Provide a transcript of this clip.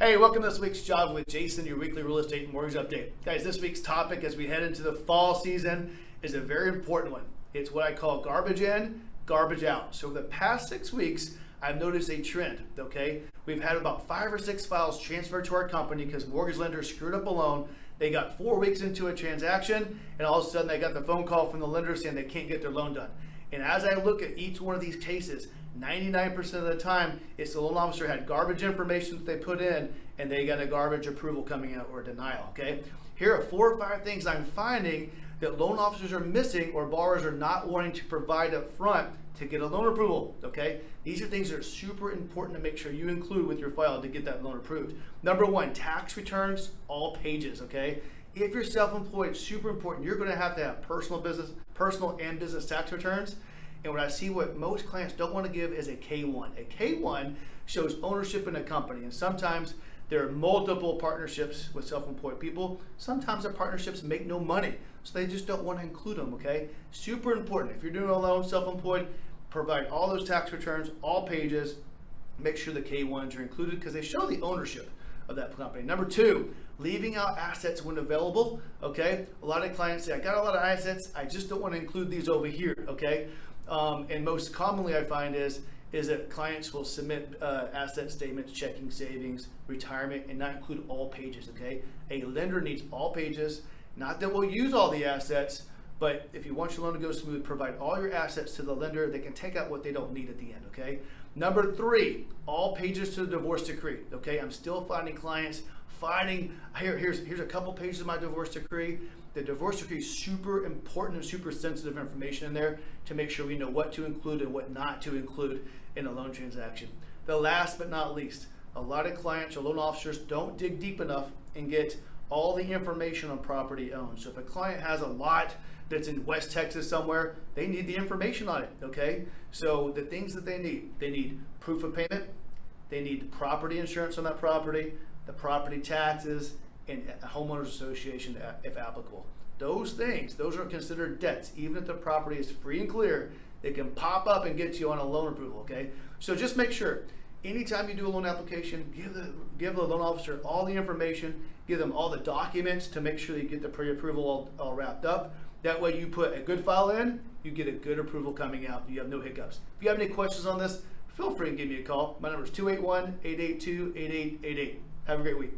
Hey, welcome to this week's Job with Jason, your weekly real estate and mortgage update. Guys, this week's topic as we head into the fall season is a very important one. It's what I call garbage in, garbage out. So over the past 6 weeks, I've noticed a trend, okay? We've had about 5 or 6 files transferred to our company because mortgage lenders screwed up a loan. They got 4 weeks into a transaction, and all of a sudden they got the phone call from the lender saying they can't get their loan done. And as I look at each one of these cases, 99% of the time, it's the loan officer had garbage information that they put in and they got a garbage approval coming out or denial, okay? Here are 4 or 5 things I'm finding that loan officers are missing or borrowers are not wanting to provide up front to get a loan approval, okay? These are things that are super important to make sure you include with your file to get that loan approved. Number 1, tax returns, all pages, okay? If you're self-employed, super important. You're gonna have personal and business tax returns. And what I see what most clients don't want to give is a K1. A K1 shows ownership in a company. And sometimes there are multiple partnerships with self-employed people. Sometimes the partnerships make no money. So they just don't want to include them, okay? Super important. If you're doing a loan, self-employed, provide all those tax returns, all pages. Make sure the K1s are included because they show the ownership of that company. Number 2, leaving out assets when available, okay? A lot of clients say, I got a lot of assets, I just don't want to include these over here, okay? And most commonly I find is that clients will submit asset statements, checking, savings, retirement, and not include all pages, okay? A lender needs all pages, not that we'll use all the assets, but if you want your loan to go smooth, provide all your assets to the lender. They can take out what they don't need at the end, okay? Number 3, all pages to the divorce decree, okay? I'm still finding clients fighting. Here's a couple pages of my divorce decree. The divorce decree is super important and super sensitive information in there to make sure we know what to include and what not to include in a loan transaction. The last but not least, a lot of clients or loan officers don't dig deep enough and get all the information on property owned. So if a client has a lot that's in West Texas somewhere, they need the information on it, okay? So the things that they need proof of payment, they need property insurance on that property, the property taxes, and a homeowners association if applicable. Those things, those are considered debts. Even if the property is free and clear, they can pop up and get you on a loan approval, okay? So just make sure, anytime you do a loan application, give the loan officer all the information, give them all the documents to make sure you get the pre-approval all wrapped up. That way you put a good file in, you get a good approval coming out, you have no hiccups. If you have any questions on this, feel free to give me a call. My number is 281-882-8888. Have a great week.